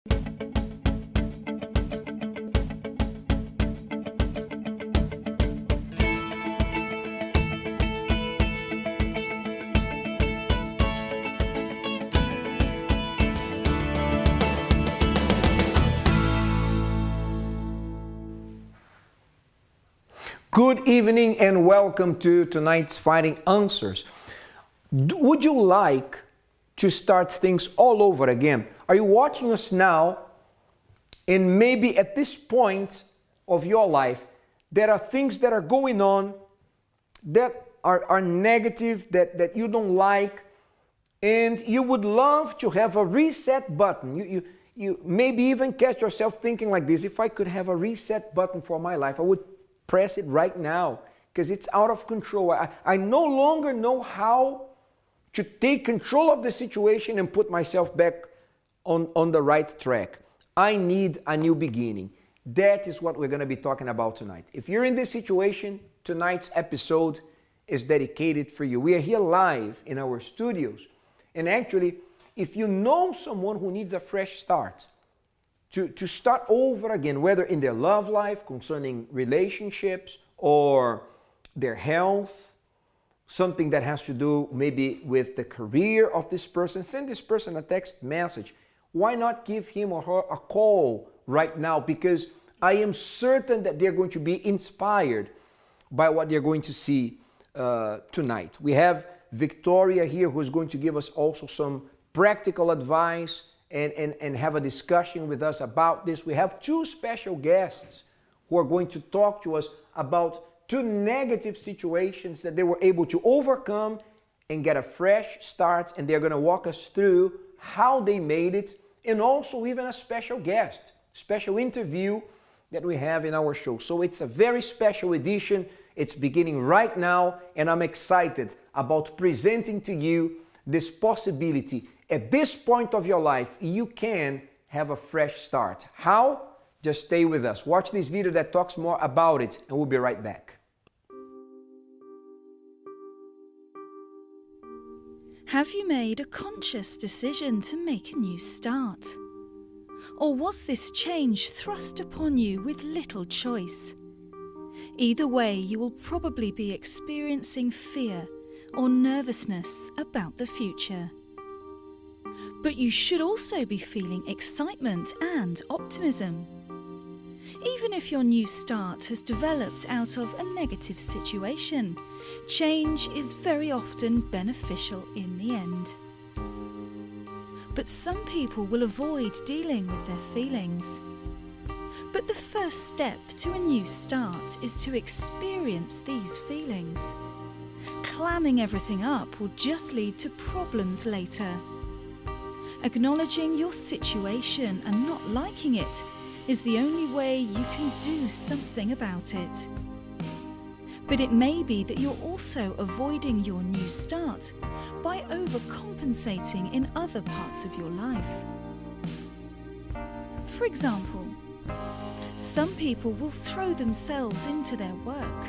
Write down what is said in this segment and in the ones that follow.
Good evening and welcome to tonight's Finding Answers. Would you like to start things all over again? Are you watching us now and maybe at this point of your life there are things that are going on that are negative, that you don't like, and you would love to have a reset button. You maybe even catch yourself thinking like this: if I could have a reset button for my life, I would press it right now, because it's out of control. I no longer know how to take control of the situation and put myself back on the right track. I need a new beginning. That is what we're going to be talking about tonight. If you're in this situation, tonight's episode is dedicated for you. We are here live in our studios. And actually, if you know someone who needs a fresh start, to start over again, whether in their love life, concerning relationships, or their health, something that has to do maybe with the career of this person, send this person a text message. Why not give him or her a call right now? Because I am certain that they're going to be inspired by what they're going to see tonight. We have Victoria here, who is going to give us also some practical advice and have a discussion with us about this. We have two special guests who are going to talk to us about two negative situations that they were able to overcome and get a fresh start, and they're going to walk us through how they made it, and also even a special guest, special interview that we have in our show. So it's a very special edition. It's beginning right now, and I'm excited about presenting to you this possibility. At this point of your life, you can have a fresh start. How? Just stay with us. Watch this video that talks more about it, and we'll be right back. Have you made a conscious decision to make a new start? Or was this change thrust upon you with little choice? Either way, you will probably be experiencing fear or nervousness about the future. But you should also be feeling excitement and optimism. Even if your new start has developed out of a negative situation, change is very often beneficial in the end. But some people will avoid dealing with their feelings. But the first step to a new start is to experience these feelings. Clamming everything up will just lead to problems later. Acknowledging your situation and not liking it is the only way you can do something about it. But it may be that you're also avoiding your new start by overcompensating in other parts of your life. For example, some people will throw themselves into their work,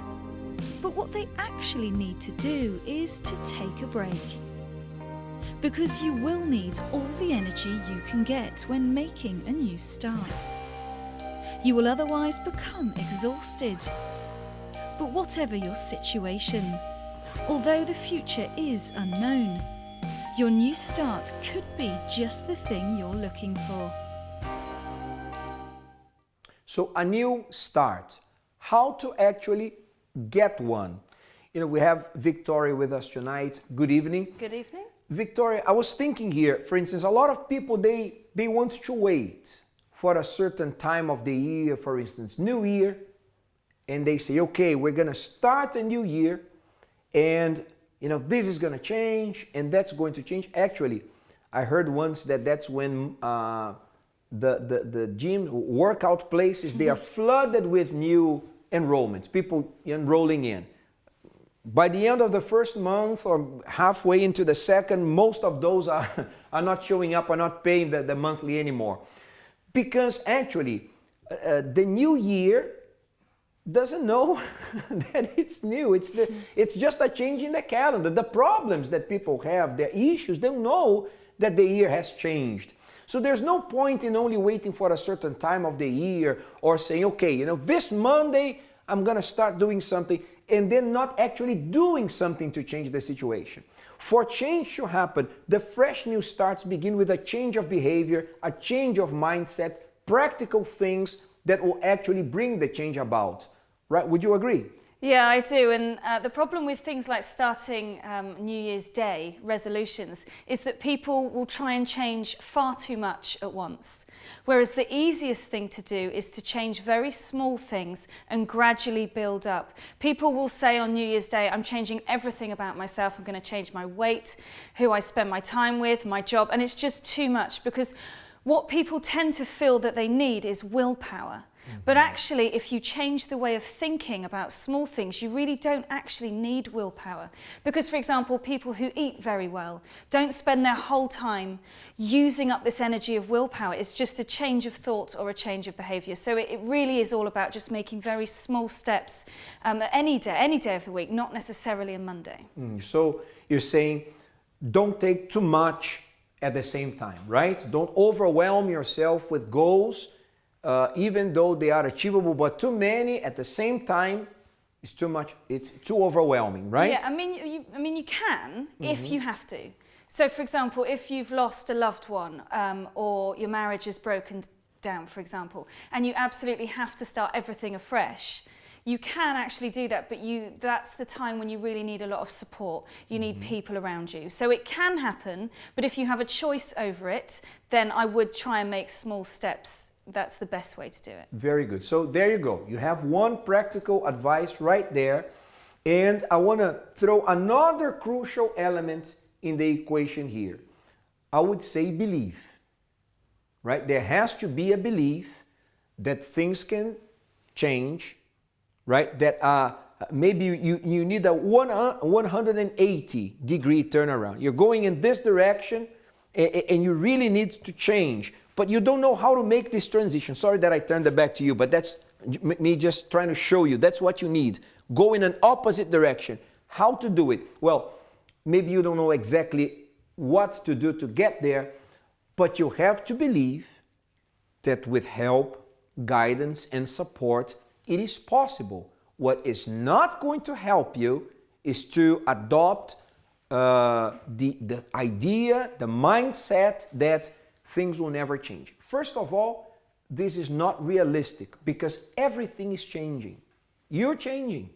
but what they actually need to do is to take a break. Because you will need all the energy you can get when making a new start. You will otherwise become exhausted. But whatever your situation, although the future is unknown, your new start could be just the thing you're looking for. So a new start, how to actually get one. We have Victoria with us tonight. Good evening. Good evening. Victoria, I was thinking here, for instance, a lot of people, they want to wait for a certain time of the year, for instance, New Year, and they say, okay, we're going to start a new year, and this is going to change, and that's going to change. Actually, I heard once that's when the gym workout places, they are flooded with new enrollments, people enrolling in. By the end of the first month or halfway into the second, most of those are not showing up, are not paying the monthly anymore. Because actually, the new year doesn't know that it's new. It's just a change in the calendar. The problems that people have, their issues, they don't know that the year has changed. So there's no point in only waiting for a certain time of the year or saying, okay, this Monday I'm going to start doing something, and then not actually doing something to change the situation. For change to happen, the fresh new starts begin with a change of behavior, a change of mindset, practical things that will actually bring the change about. Right? Would you agree? Yeah, I do. And the problem with things like starting New Year's Day resolutions is that people will try and change far too much at once. Whereas the easiest thing to do is to change very small things and gradually build up. People will say on New Year's Day, I'm changing everything about myself. I'm going to change my weight, who I spend my time with, my job. And it's just too much, because what people tend to feel that they need is willpower. But actually, if you change the way of thinking about small things, you really don't actually need willpower. Because, for example, people who eat very well don't spend their whole time using up this energy of willpower. It's just a change of thought or a change of behavior. So it really is all about just making very small steps any day of the week, not necessarily a Monday. So you're saying don't take too much at the same time, right? Don't overwhelm yourself with goals. Even though they are achievable, but too many at the same time is too much. It's too overwhelming, right? Yeah, I mean, you can if you have to. So, for example, if you've lost a loved one or your marriage is broken down, for example, and you absolutely have to start everything afresh, you can actually do that, but that's the time when you really need a lot of support. You need people around you. So it can happen, but if you have a choice over it, then I would try and make small steps. That's the best way to do it. Very good. So there you go. You have one practical advice right there. And I want to throw another crucial element in the equation here. I would say belief, right? There has to be a belief that things can change, right? That maybe you need a 180-degree turnaround. You're going in this direction and you really need to change, but you don't know how to make this transition. Sorry that I turned it back to you, but that's me just trying to show you that's what you need. Go in an opposite direction. How to do it? Well, maybe you don't know exactly what to do to get there, but you have to believe that with help, guidance, and support, it is possible. What is not going to help you is to adopt the idea, the mindset that things will never change. First of all, this is not realistic because everything is changing. You're changing,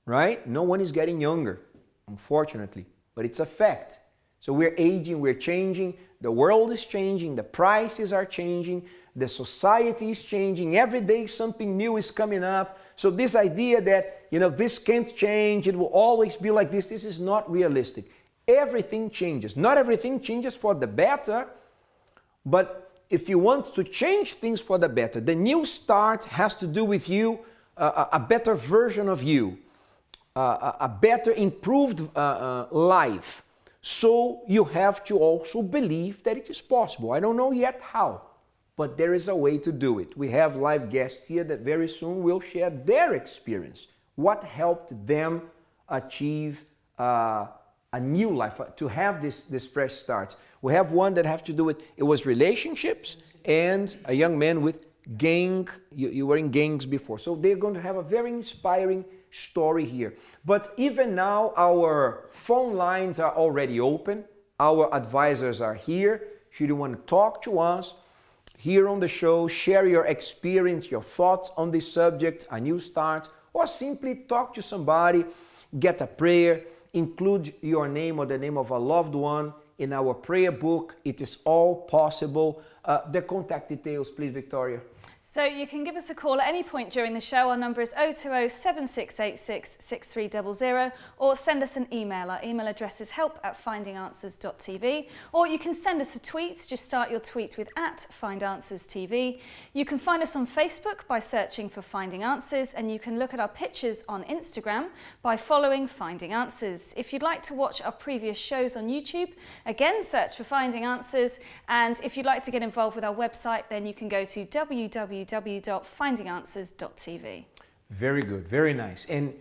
right? No one is getting younger, unfortunately, but it's a fact. So we're aging, we're changing, the world is changing, the prices are changing, the society is changing, every day something new is coming up. So this idea that, this can't change, it will always be like this is not realistic. Everything changes. Not everything changes for the better, but if you want to change things for the better, the new start has to do with you, a better version of you, a better improved life. So you have to also believe that it is possible. I don't know yet how, but there is a way to do it. We have live guests here that very soon will share their experience. What helped them achieve a new life, to have this fresh start. We have one that have to do with, it was relationships, and a young man with gang, you were in gangs before. So they're going to have a very inspiring story here. But even now, our phone lines are already open. Our advisors are here. Should you want to talk to us here on the show, share your experience, your thoughts on this subject, a new start, or simply talk to somebody, get a prayer, include your name or the name of a loved one in our prayer book. It is all possible. The contact details, please, Victoria. So you can give us a call at any point during the show. Our number is 020 7686 6300, or send us an email. Our email address is help@findinganswers.tv, or you can send us a tweet. Just start your tweet with @FindAnswersTV. You can find us on Facebook by searching for Finding Answers, and you can look at our pictures on Instagram by following Finding Answers. If you'd like to watch our previous shows on YouTube, again, search for Finding Answers. And if you'd like to get involved with our website, then you can go to www.findinganswers.tv. Very good, very nice. And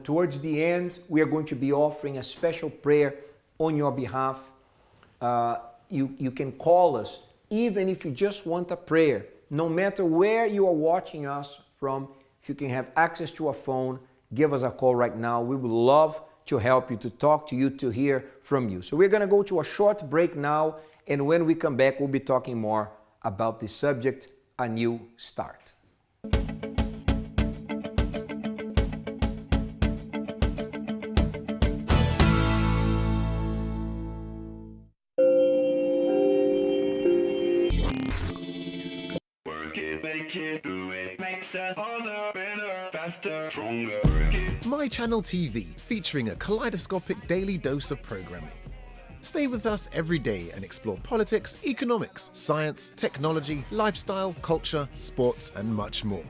towards the end, we are going to be offering a special prayer on your behalf. you can call us, even if you just want a prayer. No matter where you are watching us from, if you can have access to a phone, give us a call right now. We would love to help you, to talk to you, to hear from you. So we're going to go to a short break now, and when we come back, we'll be talking more about the subject, a new start. My Channel TV, featuring a kaleidoscopic daily dose of programming. Stay with us every day and explore politics, economics, science, technology, lifestyle, culture, sports, and much more.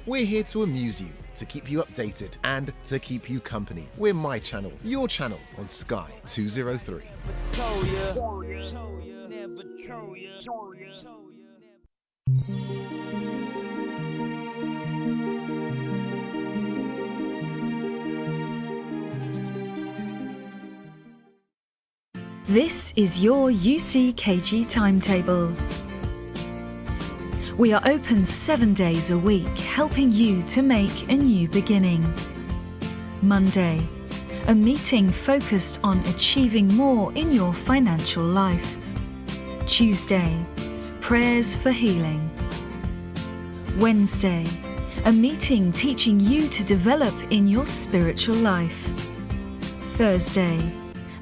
We're here to amuse you, to keep you updated, and to keep you company. We're My Channel, your channel on Sky 203. This is your UCKG timetable. We are open 7 days a week, helping you to make a new beginning. Monday, a meeting focused on achieving more in your financial life. Tuesday, prayers for healing. Wednesday, a meeting teaching you to develop in your spiritual life. Thursday,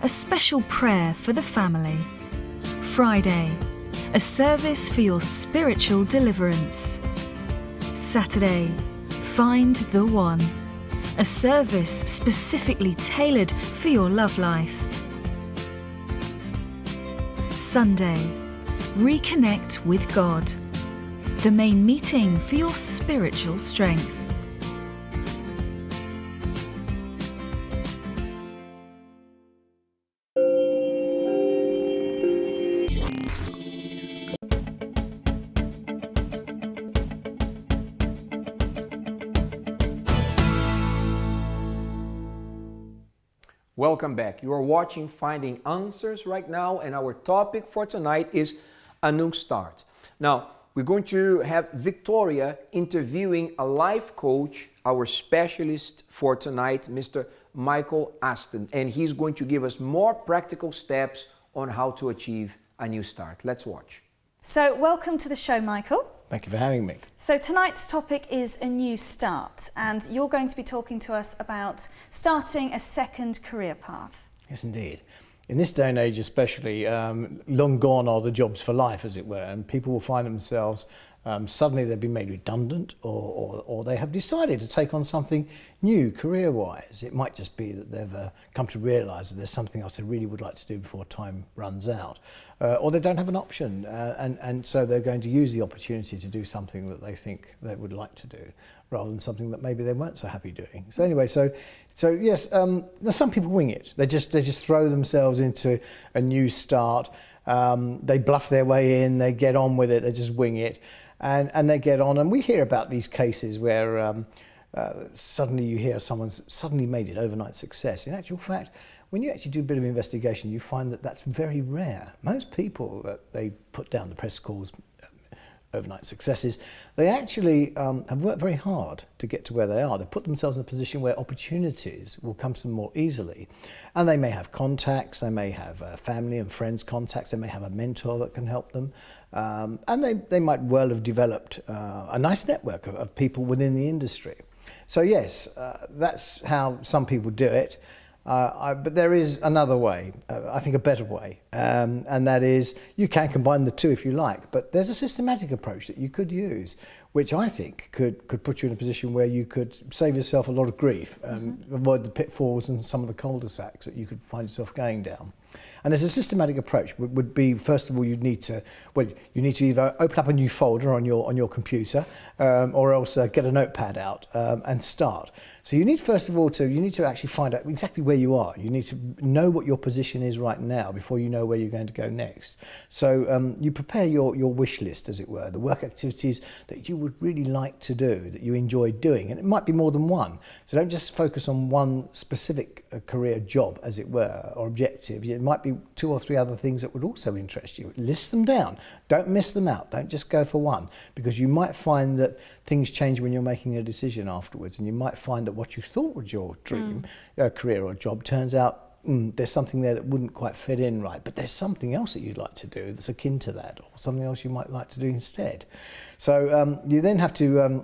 a special prayer for the family. Friday, a service for your spiritual deliverance. Saturday, Find the One, a service specifically tailored for your love life. Sunday, Reconnect with God, the main meeting for your spiritual strength. Welcome back. You are watching Finding Answers right now, and our topic for tonight is a new start. Now, we're going to have Victoria interviewing a life coach, our specialist for tonight, Mr. Michael Aston, and he's going to give us more practical steps on how to achieve a new start. Let's watch. So, welcome to the show, Michael. Thank you for having me. So tonight's topic is a new start, and you're going to be talking to us about starting a second career path. Yes, indeed. In this day and age especially, long gone are the jobs for life, as it were, and people will find themselves suddenly they've been made redundant, or they have decided to take on something new career-wise. It might just be that they've come to realise that there's something else they really would like to do before time runs out, or they don't have an option, and so they're going to use the opportunity to do something that they think they would like to do, rather than something that maybe they weren't so happy doing. So anyway, so yes, some people wing it. They just throw themselves into a new start. They bluff their way in. They get on with it. They just wing it. And they get on, and we hear about these cases where suddenly you hear someone's suddenly made it overnight success. In actual fact, when you actually do a bit of investigation, you find that that's very rare. Most people that they put down the press calls overnight successes, they actually have worked very hard to get to where they are. They put themselves in a position where opportunities will come to them more easily. And they may have contacts, they may have family and friends contacts, they may have a mentor that can help them. And they might well have developed a nice network of people within the industry. So yes, that's how some people do it. But there is another way, I think a better way, and that is you can combine the two if you like, but there's a systematic approach that you could use, which I think could put you in a position where you could save yourself a lot of grief and avoid the pitfalls and some of the cul-de-sacs that you could find yourself going down. And as a systematic approach would be, first of all, you need to either open up a new folder on your computer, or else get a notepad out and start. So you need, first of all, to actually find out exactly where you are. You need to know what your position is right now before you know know where you're going to go next. So you prepare your wish list, as it were, the work activities that you would really like to do, that you enjoy doing, and it might be more than one. So don't just focus on one specific career job, as it were, or objective. It might be 2 or 3 other things that would also interest you. List them down. Don't miss them out. Don't just go for one, because you might find that things change when you're making a decision afterwards, and you might find that what you thought was your dream career or job turns out there's something there that wouldn't quite fit in right, but there's something else that you'd like to do that's akin to that, or something else you might like to do instead. So you then have to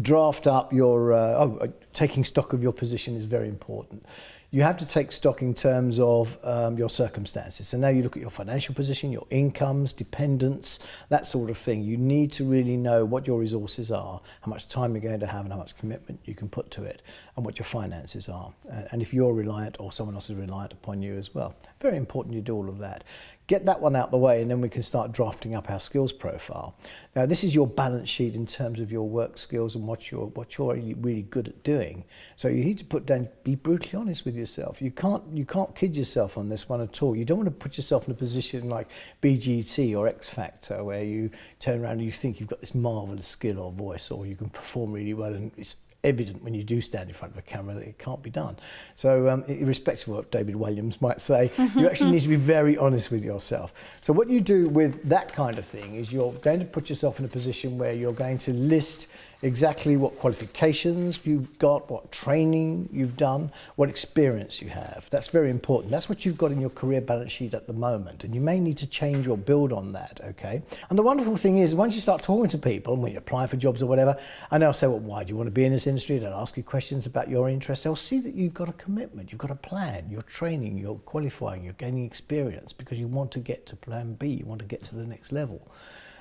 draft up your, taking stock of your position is very important. You have to take stock in terms of your circumstances. So now you look at your financial position, your incomes, dependents, that sort of thing. You need to really know what your resources are, how much time you're going to have and how much commitment you can put to it, and what your finances are. And if you're reliant or someone else is reliant upon you as well. Very important you do all of that. Get that one out the way, and then we can start drafting up our skills profile. Now, this is your balance sheet in terms of your work skills and what you're really good at doing. So you need to put down, be brutally honest with yourself. You can't kid yourself on this one at all. You don't want to put yourself in a position like BGT or X Factor, where you turn around and you think you've got this marvelous skill or voice, or you can perform really well, and it's evident when you do stand in front of a camera that it can't be done. So irrespective of what David Williams might say, you actually need to be very honest with yourself. So what you do with that kind of thing is you're going to put yourself in a position where you're going to list exactly what qualifications you've got, what training you've done, what experience you have. That's very important. That's what you've got in your career balance sheet at the moment, and you may need to change or build on that, okay? And the wonderful thing is, once you start talking to people, when you're applying for jobs or whatever, and they'll say, well, why do you want to be in this industry? They'll ask you questions about your interests. They'll see that you've got a commitment, you've got a plan, you're training, you're qualifying, you're gaining experience, because you want to get to plan B, you want to get to the next level.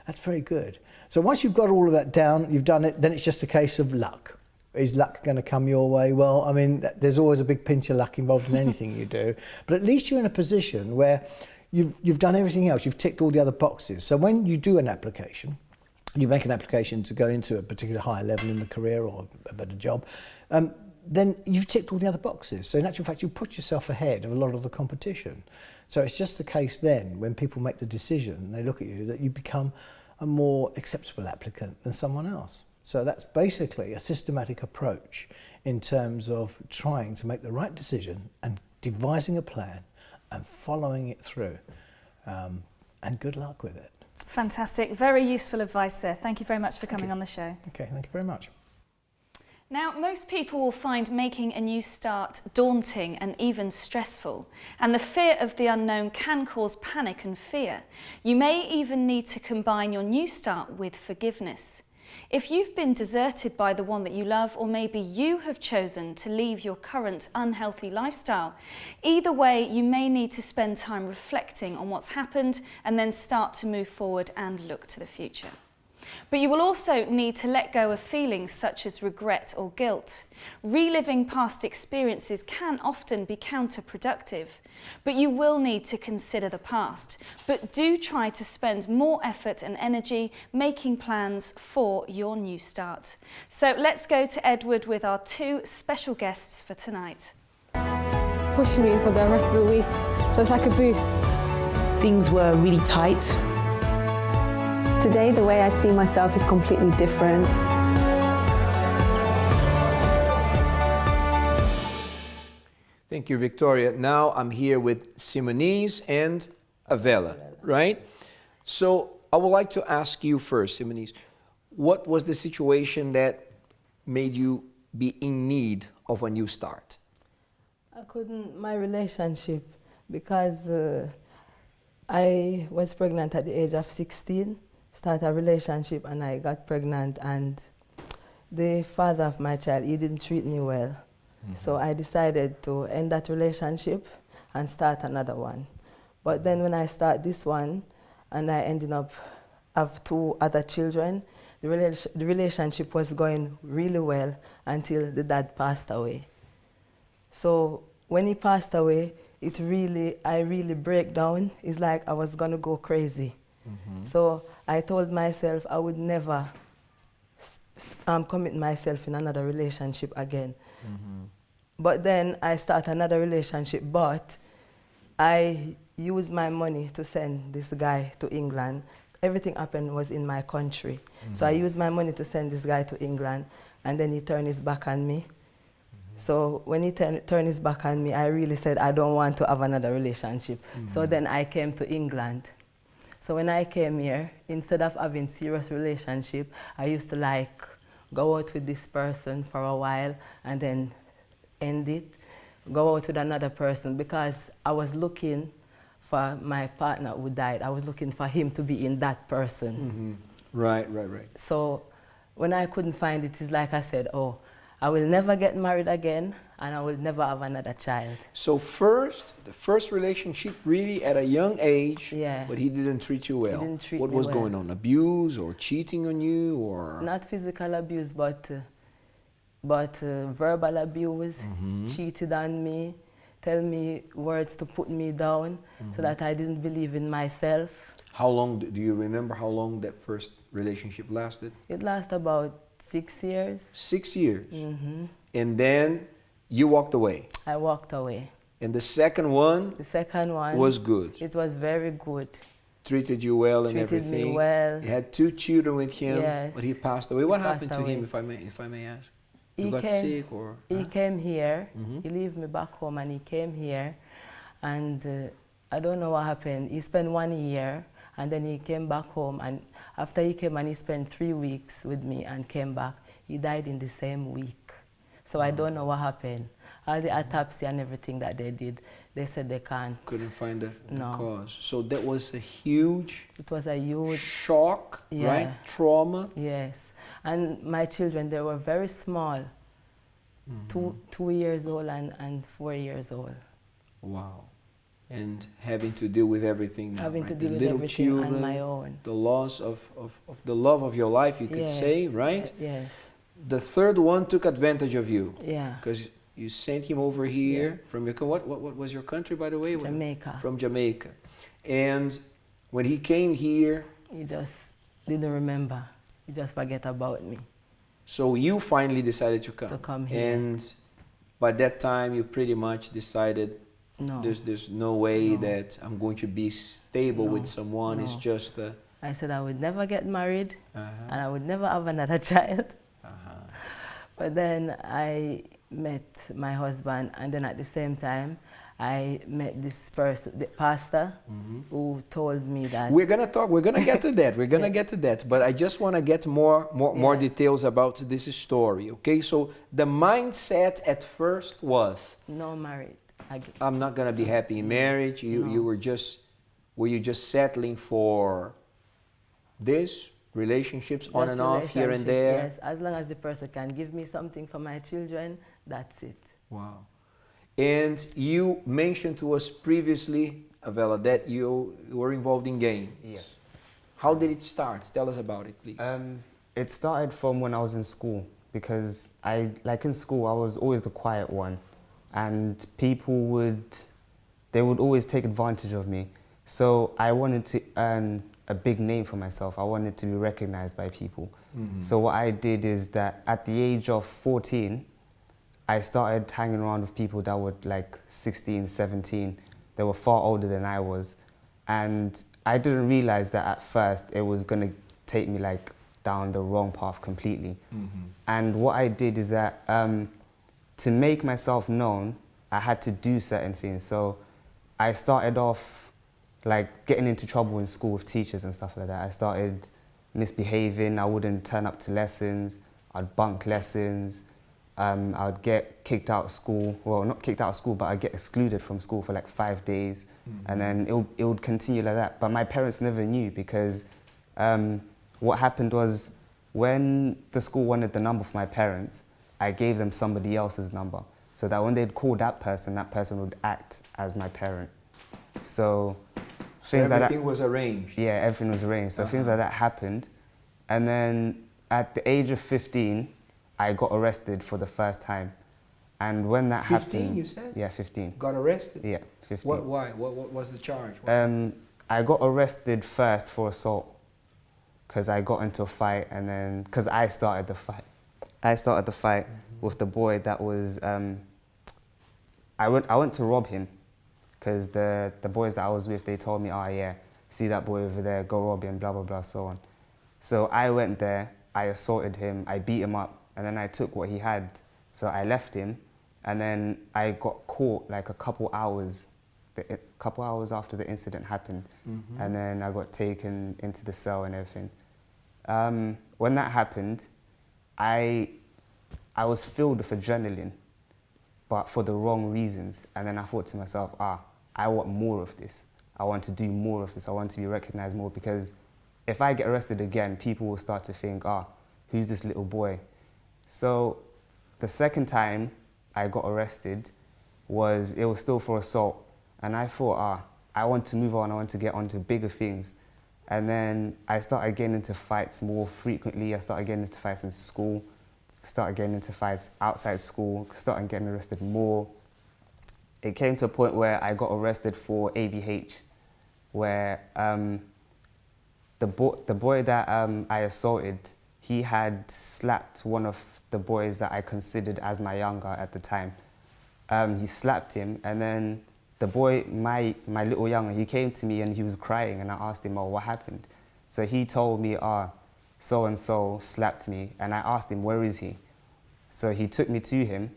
That's very good. So once you've got all of that down, you've done it, then it's just a case of luck. Is luck going to come your way? Well, I mean, there's always a big pinch of luck involved in anything you do, but at least you're in a position where you've done everything else, you've ticked all the other boxes. So when you do an application, you make an application to go into a particular higher level in the career or a better job, then you've ticked all the other boxes. So in actual fact, you put yourself ahead of a lot of the competition. So it's just the case then, when people make the decision, they look at you, that you become a more acceptable applicant than someone else. So that's basically a systematic approach in terms of trying to make the right decision and devising a plan and following it through. And good luck with it. Fantastic. Very useful advice there. Thank you very much for coming on the show. Okay, thank you very much. Now, most people will find making a new start daunting and even stressful, and the fear of the unknown can cause panic and fear. You may even need to combine your new start with forgiveness. If you've been deserted by the one that you love, or maybe you have chosen to leave your current unhealthy lifestyle, either way, you may need to spend time reflecting on what's happened and then start to move forward and look to the future. But you will also need to let go of feelings such as regret or guilt. Reliving past experiences can often be counterproductive, but you will need to consider the past. But do try to spend more effort and energy making plans for your new start. So let's go to Edward with our 2 special guests for tonight. Pushing me for the rest of the week, so it's like a boost. Things were really tight. Today, the way I see myself is completely different. Thank you, Victoria. Now I'm here with Simonese and Avela, right? So I would like to ask you first, Simonese, what was the situation that made you be in need of a new start? My relationship, because I was pregnant at the age of 16, started a relationship and I got pregnant, and the father of my child, he didn't treat me well. So I decided to end that relationship and start another one. But then when I start this one and I ended up have 2 other children, the relationship was going really well until the dad passed away. So when he passed away, I really break down. It's like I was gonna go crazy. So I told myself I would never commit myself in another relationship again. But then I start another relationship, but I used my money to send this guy to England. Everything happened was in my country. So I used my money to send this guy to England, and then he turned his back on me. So when he turned his back on me, I really said, I don't want to have another relationship. So then I came to England. So when I came here, instead of having serious relationship, I used to like go out with this person for a while and then end it, go out with another person, because I was looking for my partner who died. I was looking for him to be in that person. Right. So when I couldn't find it, it's like I said, oh, I will never get married again, and I will never have another child. So the first relationship really at a young age, Yeah. but he didn't treat you well. He didn't treat what me was well. going on? Abuse or cheating on you or? Not physical abuse, but verbal abuse. Cheated on me, tell me words to put me down, so that I didn't believe in myself. How long, do you remember how long that first relationship lasted? It lasted about 6 years. 6 years. And then you walked away. I walked away. And the second one The second one was good. It was very good. Treated you well and Treated everything. me well. You had 2 children with him, Yes. but he passed away. What He happened passed to him, away. if I may ask? He You got came- sick or? He came here, Mhm. he left me back home, and he came here, and I don't know what happened. He spent 1 year, and then he came back home, and after he came and he spent 3 weeks with me and came back, he died in the same week. So I don't know what happened. All the autopsy and everything that they did, they said they can't. Couldn't find the No. cause. So that was a huge It was a huge, shock, Yeah. right? Trauma. yes. And my children, they were very small, 2 years old and 4 years old. Wow. And having to deal with everything now, Having right? to The deal with little everything children, on my own. the loss of the love of your life, you could Yes, say, right? Yes, The third one took advantage of you yeah. because you sent him over here from your, what was your country, by the way? Jamaica. From Jamaica. And when he came here, He just didn't remember. He just forget about me. so you finally decided to come. To come here. And by that time, you pretty much decided No. there's no way No. that I'm going to be stable No, with someone. It's no. just I said I would never get married, uh-huh, and I would never have another child. uh-huh. But then I met my husband, and then at the same time, I met this person, the pastor, who told me that. We're gonna get to that. We're gonna get to that. But I just want to get more Yeah. details about this story. Okay, so the mindset at first was, No married. I'm not gonna be happy in marriage. You were you just settling for this relationships on Just and off here and relationship, there? Yes, as long as the person can give me something for my children, that's it. Wow. And you mentioned to us previously, Avela, that you were involved in game. Yes. How did it start? Tell us about it, please. It started from when I was in school, because in school I was always the quiet one, and people would always take advantage of me. So I wanted to earn a big name for myself. I wanted to be recognized by people. So what I did is that at the age of 14, I started hanging around with people that were like 16, 17. They were far older than I was. And I didn't realize that at first it was gonna take me like down the wrong path completely. And what I did is that to make myself known, I had to do certain things. So I started off like getting into trouble in school with teachers and stuff like that. I started misbehaving. I wouldn't turn up to lessons. I'd bunk lessons. I would get kicked out of school. Well, not kicked out of school, but I'd get excluded from school for like 5 days. And then it would continue like that. But my parents never knew, because what happened was, when the school wanted the number for my parents, I gave them somebody else's number, so that when they'd call that person would act as my parent. So things like that. Everything was arranged. Yeah, everything was arranged. So things like that happened. And then at the age of 15, I got arrested for the first time. And when that 15, happened... you said? Yeah, 15. Got arrested? Yeah, 15. Why? What was the charge? I got arrested first for assault, because I got into a fight, and then... Because I started the fight. I started the fight with the boy that was... I went to rob him. because the boys that I was with, they told me, oh yeah, see that boy over there, go rob him, blah, blah, blah, so on. So I went there, I assaulted him, I beat him up, and then I took what he had. So I left him, and then I got caught like a couple hours after the incident happened. And then I got taken into the cell and everything. When that happened, I was filled with adrenaline, but for the wrong reasons. And then I thought to myself, I want more of this. I want to do more of this. I want to be recognized more, because if I get arrested again, people will start to think, who's this little boy? So the second time I got arrested it was still for assault. And I thought, I want to move on. I want to get on to bigger things. And then I started getting into fights more frequently. I started getting into fights in school, started getting into fights outside school, started getting arrested more. It came to a point where I got arrested for ABH, where the boy that I assaulted, he had slapped one of the boys that I considered as my younger at the time. He slapped him, and then the boy, my little younger, he came to me and he was crying, and I asked him, what happened? So he told me, so-and-so slapped me, and I asked him, where is he? So he took me to him,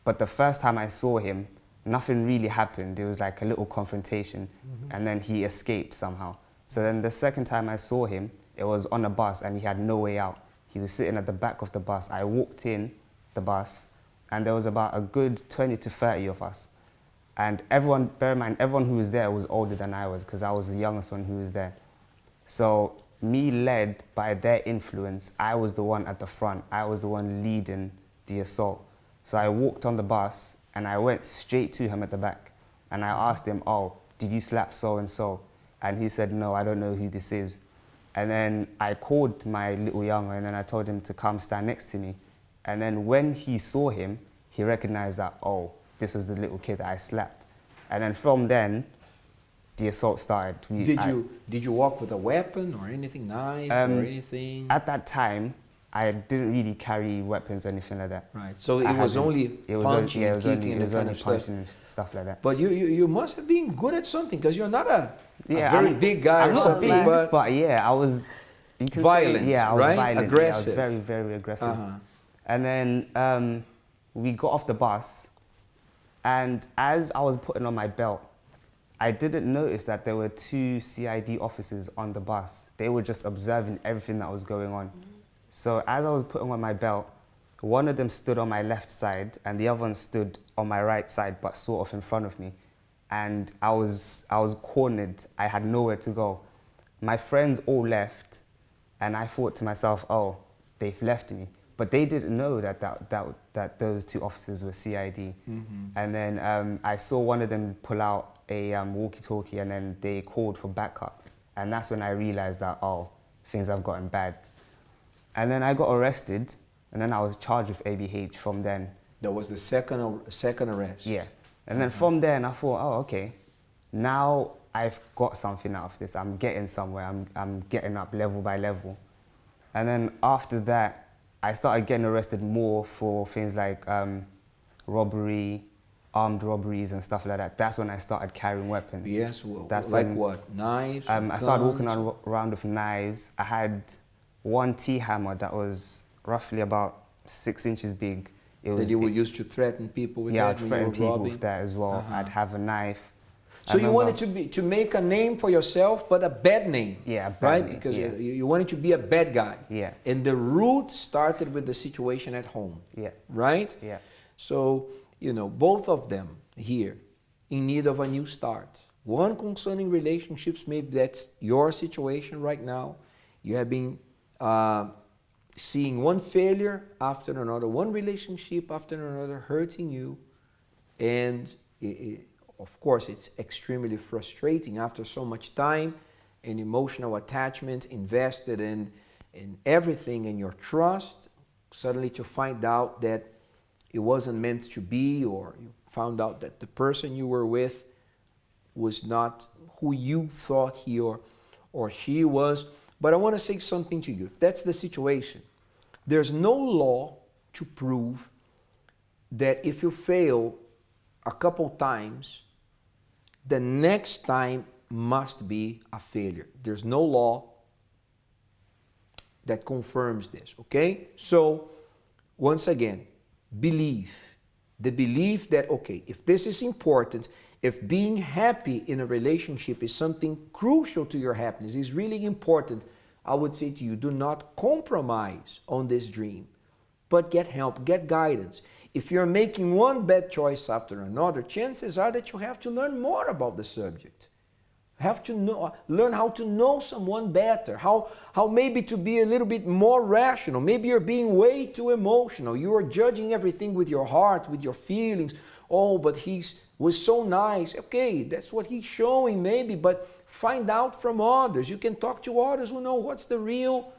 but the first time I saw him, nothing really happened. It was like a little confrontation, and then he escaped somehow. So then the second time I saw him, it was on a bus, and he had no way out. He was sitting at the back of the bus. I walked in the bus, and there was about a good 20 to 30 of us. And everyone, bear in mind, everyone who was there was older than I was, because I was the youngest one who was there. So me, led by their influence, I was the one at the front. I was the one leading the assault. So I walked on the bus and I went straight to him at the back. And I asked him, did you slap so-and-so? And he said, no, I don't know who this is. And then I called my little younger, and then I told him to come stand next to me. And then when he saw him, he recognized that, this was the little kid that I slapped. And then from then, the assault started. Did you walk with a weapon or anything, knife or anything? At that time, I didn't really carry weapons or anything like that. Right. So it was only punching and kicking and that kind of stuff. And stuff like that. But you must have been good at something, because you're not a very big guy or something. But yeah, I was. You can violent. Say, I was right? violent. Aggressive. Yeah, I was very, very aggressive. And then we got off the bus, and as I was putting on my belt, I didn't notice that there were 2 CID officers on the bus. They were just observing everything that was going on. So as I was putting on my belt, one of them stood on my left side and the other one stood on my right side, but sort of in front of me. And I was cornered. I had nowhere to go. My friends all left, and I thought to myself, they've left me. But they didn't know that those 2 officers were CID. And then I saw one of them pull out a walkie-talkie, and then they called for backup. And that's when I realized that, things have gotten bad. And then I got arrested, and then I was charged with ABH from then. That was the second arrest? Yeah. And then from then, I thought, okay, now I've got something out of this. I'm getting somewhere. I'm getting up level by level. And then after that, I started getting arrested more for things like robbery, armed robberies and stuff like that. That's when I started carrying weapons. Yes, what? Knives? I started walking around with knives. I had one T-hammer that was roughly about 6 inches big. That you would use to threaten people with that? Yeah, I'd threaten people with that as well. I'd have a knife. So you wanted to make a name for yourself, but a bad name. Yeah, a bad right? name, Because yeah. you wanted to be a bad guy. Yeah. And the root started with the situation at home. Yeah. Right? Yeah. So, both of them here in need of a new start. One concerning relationships, maybe that's your situation right now. You have been seeing one failure after another, one relationship after another hurting you. And of course, it's extremely frustrating after so much time and emotional attachment invested in everything and your trust, suddenly to find out that it wasn't meant to be, or you found out that the person you were with was not who you thought he or she was. But I want to say something to you. If that's the situation, there's no law to prove that if you fail a couple times, the next time must be a failure. There's no law that confirms this, okay? So, once again, belief. The belief that, okay, if this is important, if being happy in a relationship is something crucial to your happiness, is really important, I would say to you, do not compromise on this dream, but get help, get guidance. If you're making one bad choice after another, chances are that you have to learn more about the subject. Have to learn how to know someone better, how maybe to be a little bit more rational. Maybe you're being way too emotional. You are judging everything with your heart, with your feelings. Oh, but he was so nice. Okay, that's what he's showing maybe, but find out from others. You can talk to others who know what's the real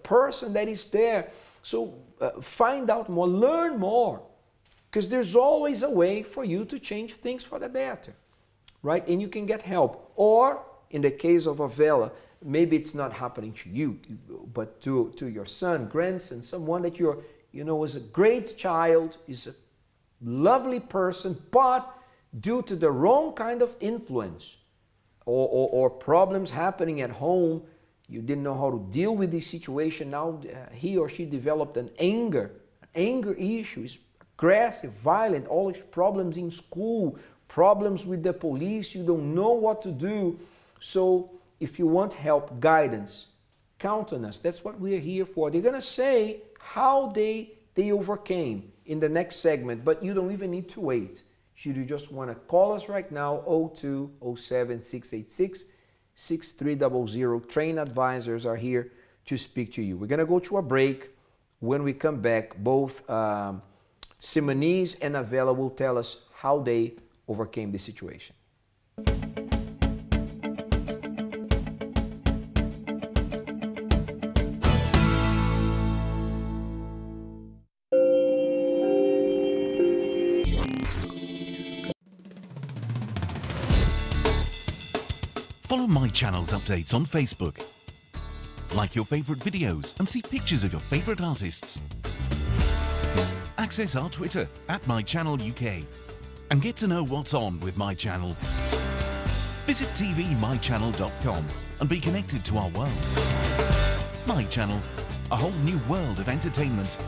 person that is there. So find out more, learn more, because there's always a way for you to change things for the better. Right? And you can get help. Or, in the case of Avela, maybe it's not happening to you, but to your son, grandson, someone that is a great child, is a lovely person, but due to the wrong kind of influence or problems happening at home, you didn't know how to deal with this situation. Now he or she developed an anger issue, is aggressive, violent, all these problems in school, problems with the police, you don't know what to do. So if you want help, guidance, count on us. That's what we're here for. They're going to say how they overcame in the next segment, but you don't even need to wait. Should you just want to call us right now, 02-07-686-6300. Trained advisors are here to speak to you. We're going to go to a break. When we come back, both Simonese and Avela will tell us how they overcame the situation. Follow my channel's updates on Facebook. Like your favorite videos and see pictures of your favorite artists. Access our Twitter @MyChannelUK. And get to know what's on with My Channel. Visit tvmychannel.com and be connected to our world. My Channel, a whole new world of entertainment.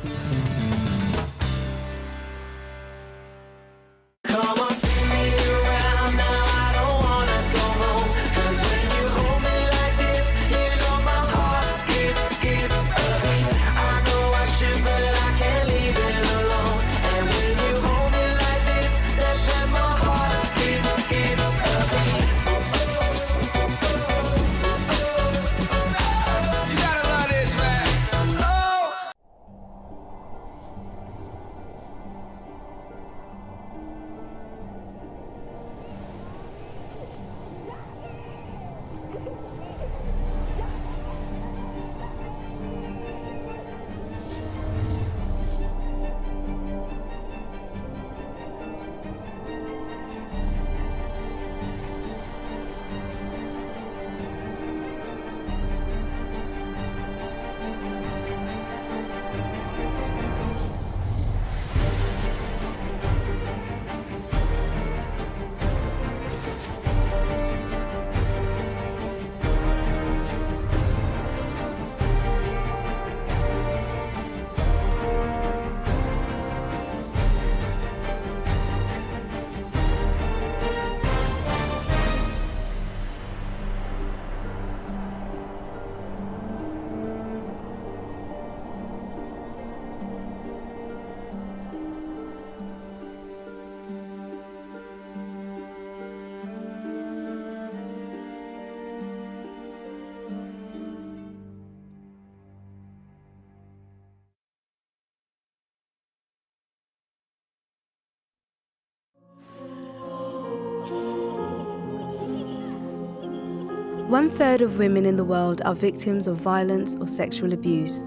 One-third of women in the world are victims of violence or sexual abuse.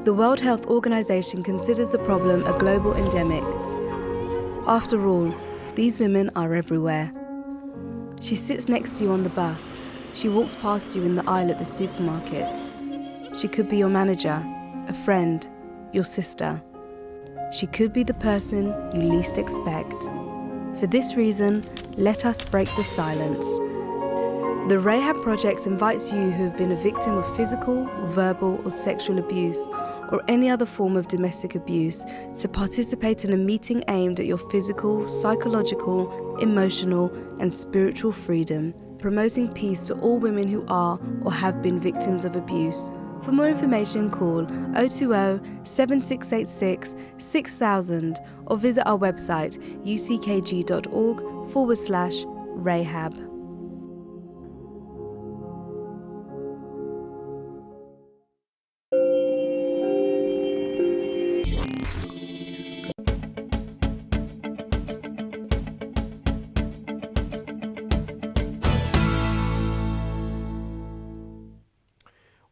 The World Health Organization considers the problem a global endemic. After all, these women are everywhere. She sits next to you on the bus. She walks past you in the aisle at the supermarket. She could be your manager, a friend, your sister. She could be the person you least expect. For this reason, let us break the silence. The Rahab Project invites you who have been a victim of physical, verbal, or sexual abuse, or any other form of domestic abuse, to participate in a meeting aimed at your physical, psychological, emotional, and spiritual freedom, promoting peace to all women who are or have been victims of abuse. For more information, call 020 7686 6000 or visit our website uckg.org/Rahab.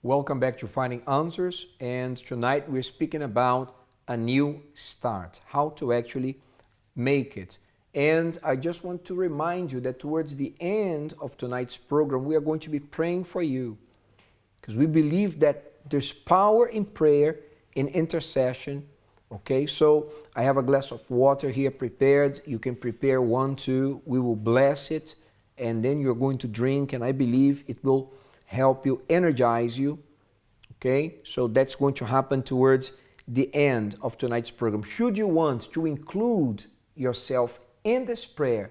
Welcome back to Finding Answers, and tonight we're speaking about a new start, how to actually make it. And I just want to remind you that towards the end of tonight's program, we are going to be praying for you, because we believe that there's power in prayer, in intercession. Okay, so I have a glass of water here prepared. You can prepare one, too. We will bless it, and then you're going to drink, and I believe it will help you, energize you. Okay, so that's going to happen towards the end of tonight's program. Should you want to include yourself in this prayer,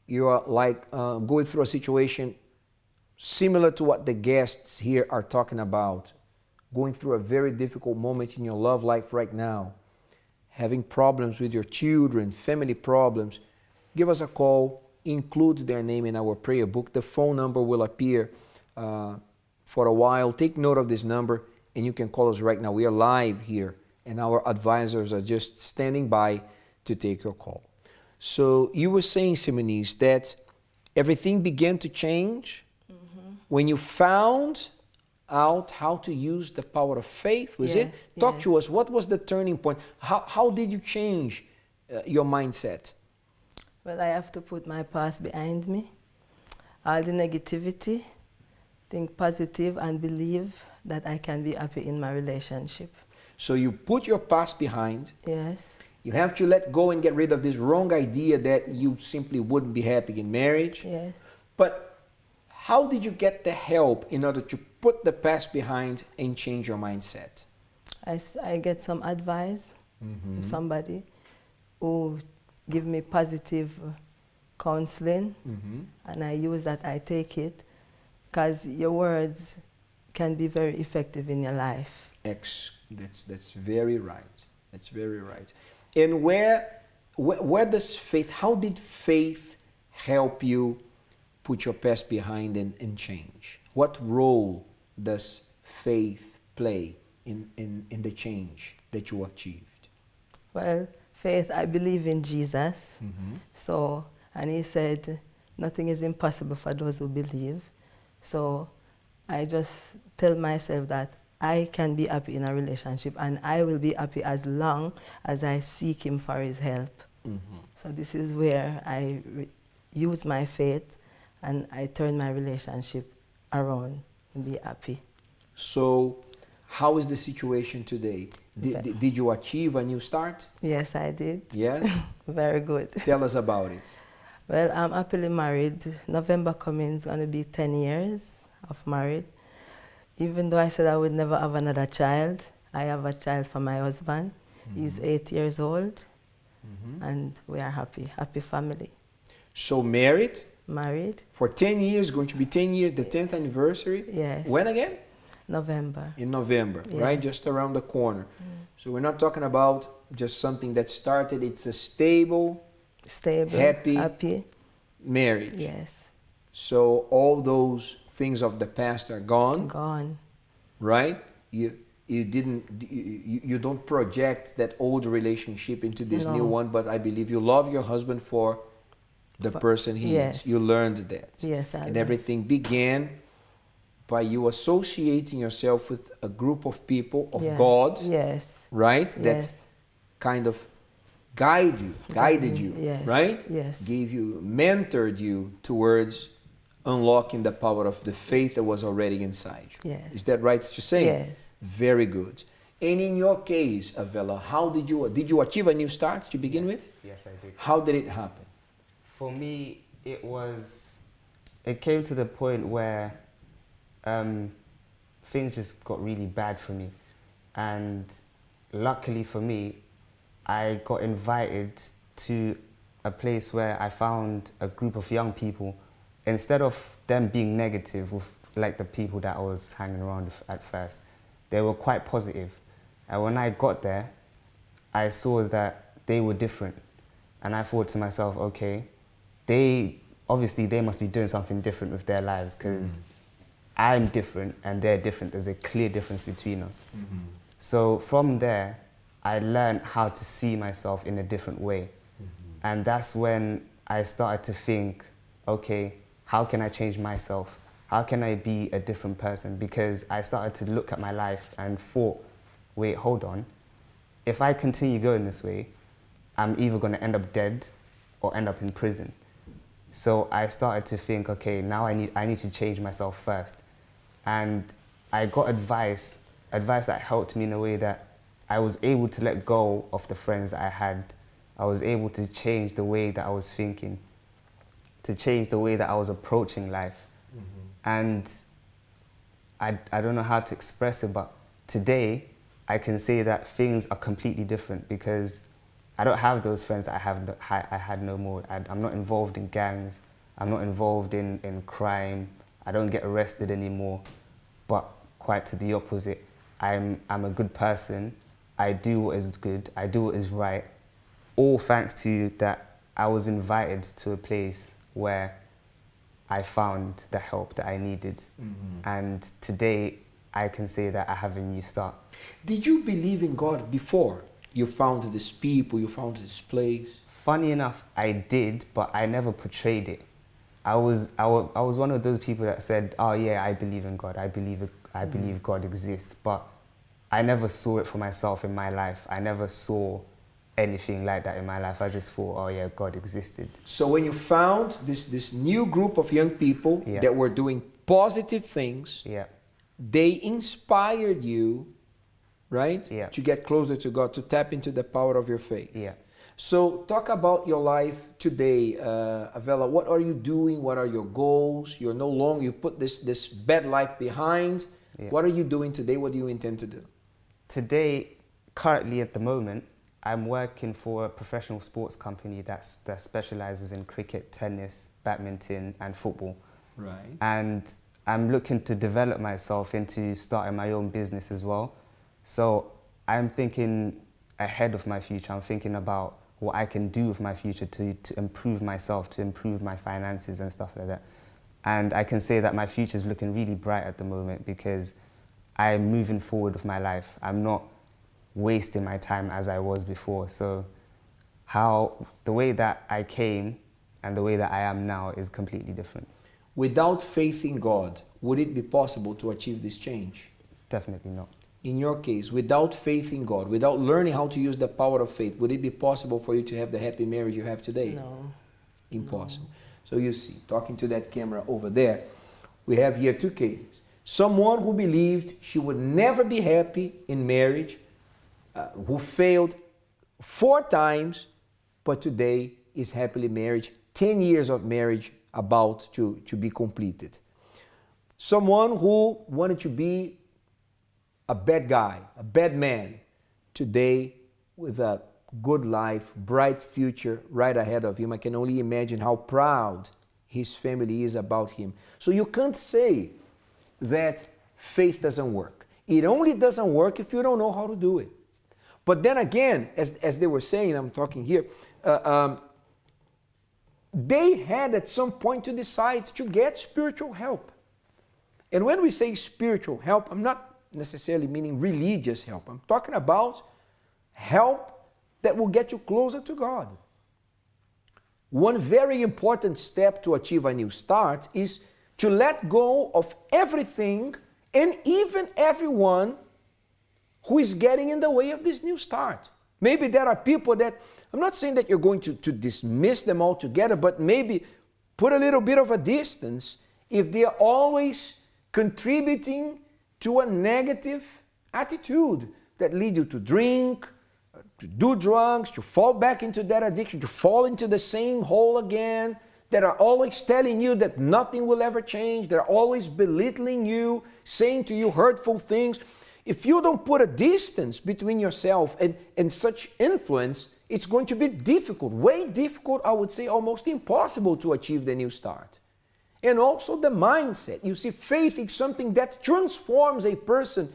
you are like going through a situation similar to what the guests here are talking about, going through a very difficult moment in your love life right now, having problems with your children, family problems, give us a call, include their name in our prayer book. The phone number will appear for a while. Take note of this number and you can call us right now. We are live here and our advisors are just standing by to take your call. So you were saying, Simonese, that everything began to change when you found out how to use the power of faith, was it? Talk to us. What was the turning point? How did you change your mindset? Well, I have to put my past behind me, all the negativity, think positive and believe that I can be happy in my relationship. So you put your past behind. Yes. You have to let go and get rid of this wrong idea that you simply wouldn't be happy in marriage. Yes. But how did you get the help in order to put the past behind and change your mindset? I get some advice from somebody who give me positive counseling, and I use that, I take it, because your words can be very effective in your life. That's very right. That's very right. And where does faith, how did faith help you put your past behind and change? What role does faith play in the change that you achieved? Well, faith, I believe in Jesus. So, and he said, nothing is impossible for those who believe. So I just tell myself that I can be happy in a relationship and I will be happy as long as I seek him for his help. So this is where I use my faith and I turn my relationship around and be happy. So how is the situation today? Did you achieve a new start? Yes, I did. Yes? Very good. Tell us about it. Well, I'm happily married. November coming is going to be 10 years of married. Even though I said I would never have another child, I have a child for my husband. He's 8 years old, and we are happy family. So married? Married. For 10 years, going to be 10 years, the 10th anniversary? Yes. When again? November. In November, right? Just around the corner. So we're not talking about just something that started, it's a stable, happy marriage. Yes. So all those things of the past are gone. Gone. Right? You don't project that old relationship into this new one, but I believe you love your husband for the person he is. You learned that. Yes, and everything began by you associating yourself with a group of people of God. Yes. Right? That kind of guided you, yes. Right? Yes. Gave you, mentored you towards unlocking the power of the faith that was already inside you. Yes. Is that right to say? Yes. Very good. And in your case, Avela, how did you achieve a new start to begin with? Yes, I did. How did it happen? For me, it came to the point where things just got really bad for me. And luckily for me, I got invited to a place where I found a group of young people. Instead of them being negative with like the people that I was hanging around with at first, they were quite positive. And when I got there, I saw that they were different. And I thought to myself, okay, they must be doing something different with their lives, because I'm different and they're different. There's a clear difference between us. Mm-hmm. So from there, I learned how to see myself in a different way. Mm-hmm. And that's when I started to think, okay, how can I change myself? How can I be a different person? Because I started to look at my life and thought, wait, hold on. If I continue going this way, I'm either going to end up dead or end up in prison. So I started to think, okay, now I need to change myself first. And I got advice that helped me in a way that I was able to let go of the friends that I had. I was able to change the way that I was thinking, to change the way that I was approaching life. Mm-hmm. And I don't know how to express it, but today I can say that things are completely different, because I don't have those friends that I had no more. I'm not involved in gangs. I'm not involved in crime. I don't get arrested anymore. But quite to the opposite, I'm a good person. I do what is good. I do what is right. All thanks to that I was invited to a place where I found the help that I needed. Mm-hmm. And today I can say that I have a new start. Did you believe in God before you found these people, you found this place? Funny enough, I did, but I never portrayed it. I was one of those people that said, oh yeah, I believe in God, I believe God exists, but I never saw it for myself in my life. I never saw anything like that in my life. I just thought, oh yeah, God existed. So when you found this new group of young people that were doing positive things, they inspired you, right? Yeah. To get closer to God, to tap into the power of your faith. Yeah. So talk about your life today, Avela. What are you doing? What are your goals? You're no longer, you put this bad life behind. Yeah. What are you doing today? What do you intend to do? Today, currently at the moment, I'm working for a professional sports company that specializes in cricket, tennis, badminton, and football. Right. And I'm looking to develop myself into starting my own business as well. So I'm thinking ahead of my future. I'm thinking about what I can do with my future to improve myself, to improve my finances and stuff like that. And I can say that my future is looking really bright at the moment, because I'm moving forward with my life. I'm not wasting my time as I was before. So the way that I came and the way that I am now is completely different. Without faith in God, would it be possible to achieve this change? Definitely not. In your case, without faith in God, without learning how to use the power of faith, would it be possible for you to have the happy marriage you have today? No. Impossible. No. So you see, talking to that camera over there, we have here two cases. Someone who believed she would never be happy in marriage, who failed 4 times, but today is happily married, 10 years of marriage about to be completed. Someone who wanted to be a bad guy, a bad man, today with a good life, bright future right ahead of him. I can only imagine how proud his family is about him. So you can't say that faith doesn't work. It only doesn't work if you don't know how to do it. But then again, as they were saying, I'm talking here, they had at some point to decide to get spiritual help. And when we say spiritual help, I'm not necessarily meaning religious help. I'm talking about help that will get you closer to God. One very important step to achieve a new start is to let go of everything and even everyone who is getting in the way of this new start. Maybe there are people that, I'm not saying that you're going to dismiss them altogether, but maybe put a little bit of a distance if they are always contributing to a negative attitude that lead you to drink, to do drugs, to fall back into that addiction, to fall into the same hole again, that are always telling you that nothing will ever change, they're always belittling you, saying to you hurtful things. If you don't put a distance between yourself and such influence, it's going to be difficult, way difficult, I would say almost impossible to achieve the new start. And also the mindset. You see, faith is something that transforms a person,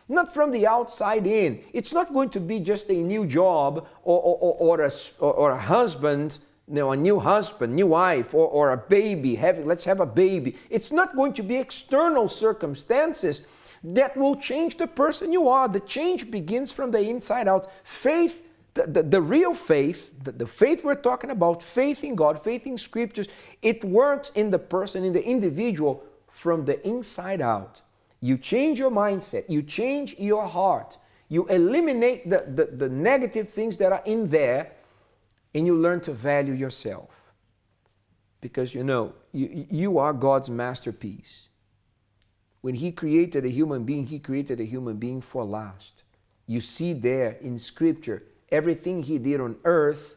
not from the outside in. It's not going to be just a new job or a husband, a new husband, new wife, or a baby. Let's have a baby. It's not going to be external circumstances that will change the person you are. The change begins from the inside out. Faith, the real faith, the faith we're talking about, faith in God, faith in scriptures, it works in the person, in the individual, from the inside out. You change your mindset, you change your heart, you eliminate the negative things that are in there, and you learn to value yourself. Because you are God's masterpiece. When He created a human being, He created a human being for last. You see there in Scripture, everything He did on earth,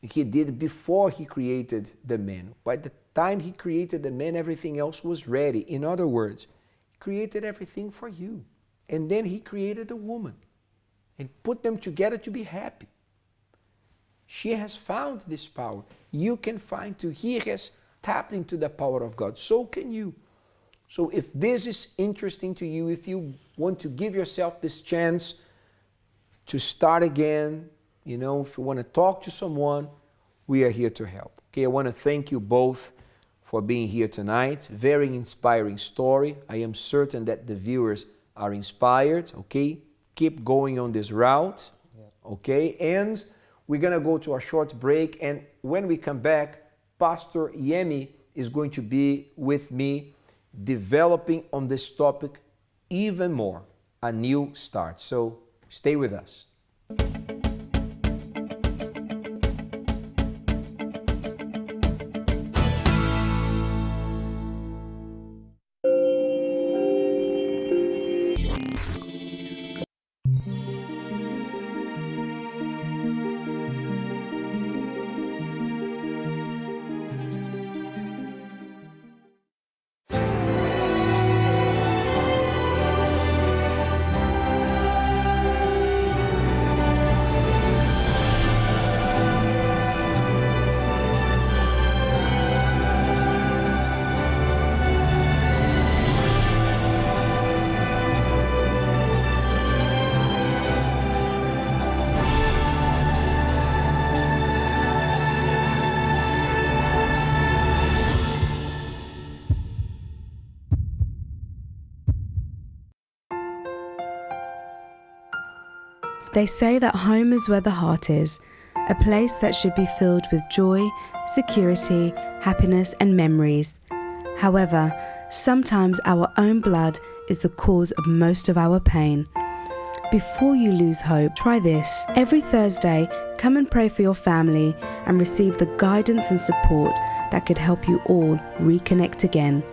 He did before He created the man. By the time He created the man, everything else was ready. In other words, He created everything for you. And then He created the woman and put them together to be happy. She has found this power. You can find too. He has tapped into the power of God. So can you. So if this is interesting to you, if you want to give yourself this chance to start again, if you want to talk to someone, we are here to help. Okay, I want to thank you both for being here tonight. Very inspiring story. I am certain that the viewers are inspired. Okay, keep going on this route. Okay, and we're going to go to a short break, and when we come back, Pastor Yemi is going to be with me developing on this topic even more, a new start. So stay with us. They say that home is where the heart is, a place that should be filled with joy, security, happiness, and memories. However, sometimes our own blood is the cause of most of our pain. Before you lose hope, try this. Every Thursday, come and pray for your family and receive the guidance and support that could help you all reconnect again.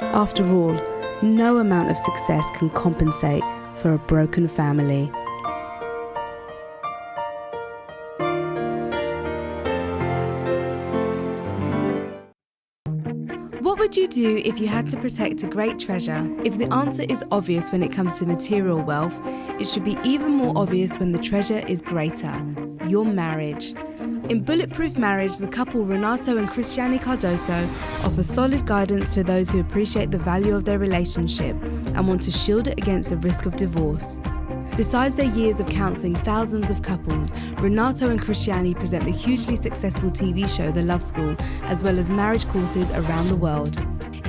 After all, no amount of success can compensate for a broken family. What would you do if you had to protect a great treasure? If the answer is obvious when it comes to material wealth, it should be even more obvious when the treasure is greater: your marriage. In Bulletproof Marriage, the couple Renato and Cristiane Cardoso offer solid guidance to those who appreciate the value of their relationship and want to shield it against the risk of divorce. Besides their years of counselling thousands of couples, Renato and Cristiane present the hugely successful TV show The Love School, as well as marriage courses around the world.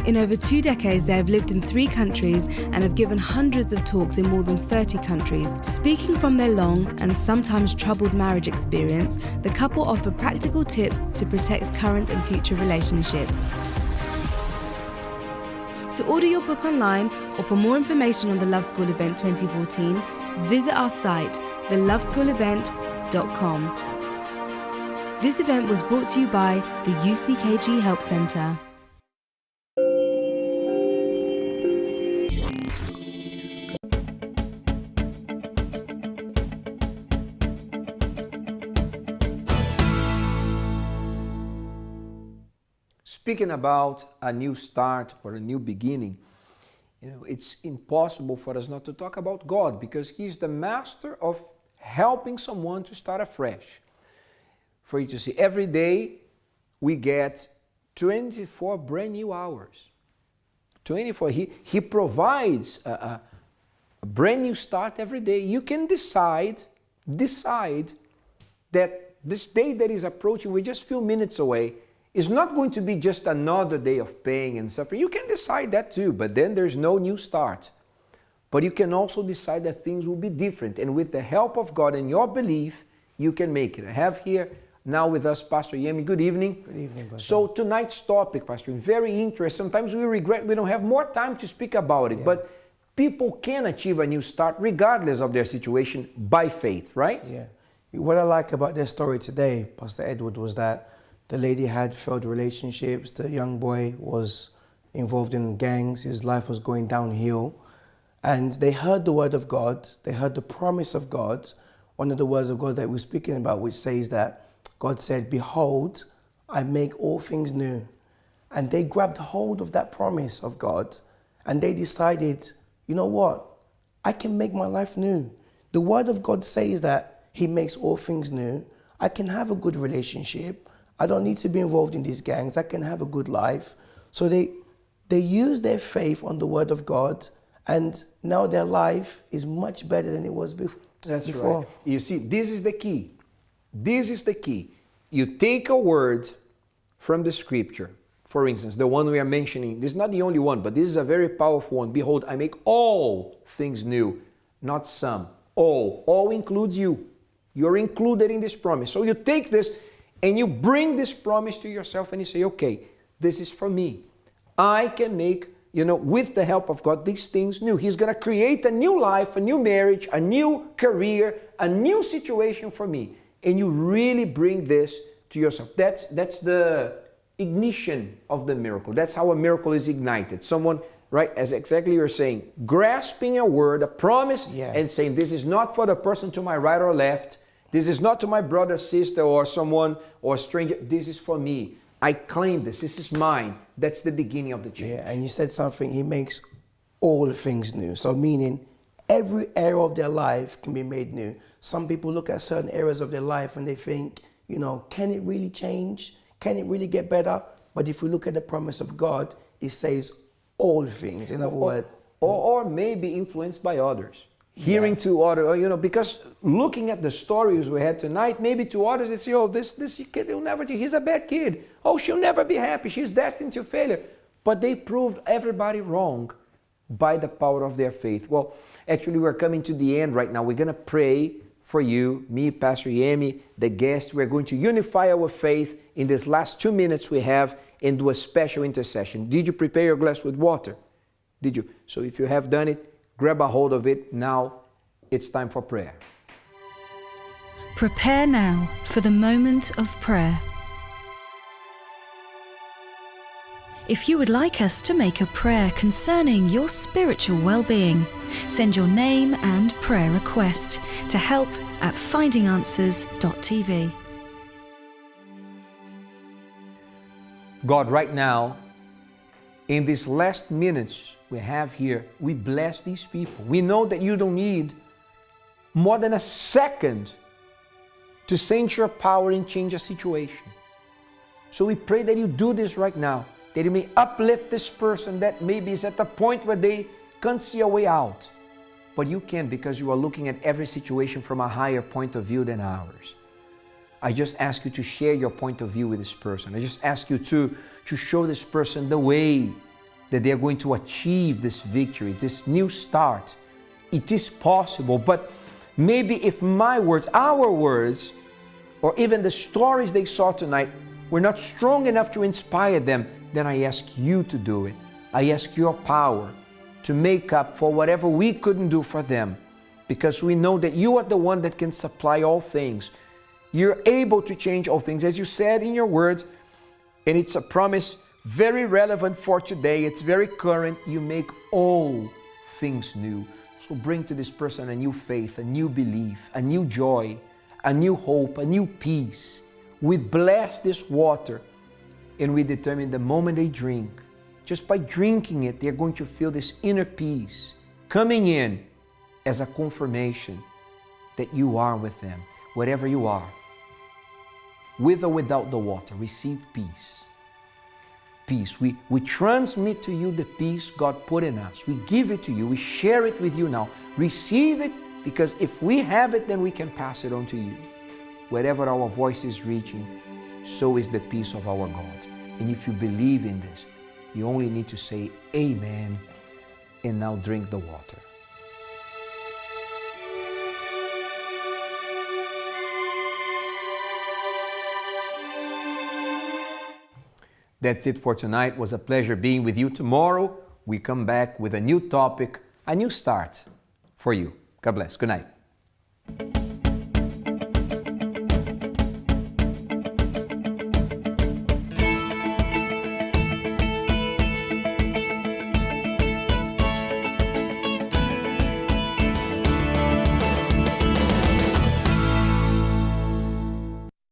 In over 2 decades, they have lived in 3 countries and have given hundreds of talks in more than 30 countries. Speaking from their long and sometimes troubled marriage experience, the couple offer practical tips to protect current and future relationships. To order your book online or for more information on the Love School event 2014, visit our site, theloveschoolevent.com. This event was brought to you by the UCKG Help Centre. speaking about a new start or a new beginning, it's impossible for us not to talk about God, because He's the master of helping someone to start afresh. For you to see, every day we get 24 brand new hours. 24. He provides a brand new start every day. You can decide that this day that is approaching, we're just a few minutes away, is not going to be just another day of pain and suffering. You can decide that too, but then there's no new start. But you can also decide that things will be different, and with the help of God and your belief, you can make it. I have here now with us Pastor Yemi. Good evening. Good evening, Pastor. So tonight's topic, Pastor, very interesting. Sometimes we regret we don't have more time to speak about it, but people can achieve a new start regardless of their situation by faith, right? Yeah. What I like about their story today, Pastor Edward, was that the lady had failed relationships, the young boy was involved in gangs, his life was going downhill, and they heard the word of God, they heard the promise of God, one of the words of God that we're speaking about, which says that God said, "Behold, I make all things new." And they grabbed hold of that promise of God, and they decided, you know what? I can make my life new. The word of God says that He makes all things new. I can have a good relationship. I don't need to be involved in these gangs. I can have a good life. So they use their faith on the word of God, and now their life is much better than it was before. That's right. You see, this is the key. This is the key. You take a word from the scripture. For instance, the one we are mentioning, this is not the only one, but this is a very powerful one. Behold, I make all things new, not some. All. All includes you. You're included in this promise. So you take this and you bring this promise to yourself and you say, okay, this is for me. I can make, with the help of God, these things new. He's going to create a new life, a new marriage, a new career, a new situation for me. And you really bring this to yourself. That's the ignition of the miracle. That's how a miracle is ignited. Someone, right, as exactly you're saying, grasping a word, a promise, and saying, this is not for the person to my right or left. This is not to my brother, sister, or someone, or a stranger. This is for me. I claim this. This is mine. That's the beginning of the change. Yeah, and you said something, He makes all things new. So meaning every area of their life can be made new. Some people look at certain areas of their life and they think, can it really change? Can it really get better? But if we look at the promise of God, it says all things. In other words, or maybe influenced by others. Hearing to others, because looking at the stories we had tonight, maybe to others they say, oh, this kid, he's a bad kid. Oh, she'll never be happy. She's destined to failure. But they proved everybody wrong by the power of their faith. Well, actually, we're coming to the end right now. We're going to pray for you, me, Pastor Yemi, the guest. We're going to unify our faith in this last 2 minutes we have and do a special intercession. Did you prepare your glass with water? Did you? So if you have done it, grab a hold of it. Now it's time for prayer. Prepare now for the moment of prayer. If you would like us to make a prayer concerning your spiritual well-being, send your name and prayer request to help@findinganswers.tv. God, right now, in these last minutes we have here, we bless these people. We know that you don't need more than a second to send your power and change a situation. So we pray that you do this right now, that you may uplift this person that maybe is at the point where they can't see a way out. But you can, because you are looking at every situation from a higher point of view than ours. I just ask you to share your point of view with this person. I just ask you to show this person the way that they are going to achieve this victory, this new start. It is possible, but maybe if my words, our words, or even the stories they saw tonight were not strong enough to inspire them, then I ask you to do it. I ask your power to make up for whatever we couldn't do for them, because we know that you are the one that can supply all things. You're able to change all things, as you said in your words, and it's a promise very relevant for today. It's very current. You make all things new. So bring to this person a new faith, a new belief, a new joy, a new hope, a new peace. We bless this water And we determine the moment they drink, just by drinking it, they're going to feel this inner peace coming in as a confirmation that you are with them, wherever you are. With or without the water, receive peace. Peace. We transmit to you the peace God put in us. We give it to you. We share it with you now. Receive it, because if we have it, then we can pass it on to you. Wherever our voice is reaching, so is the peace of our God. And if you believe in this, you only need to say amen and now drink the water. That's it for tonight. It was a pleasure being with you. Tomorrow, we come back with a new topic, a new start for you. God bless. Good night.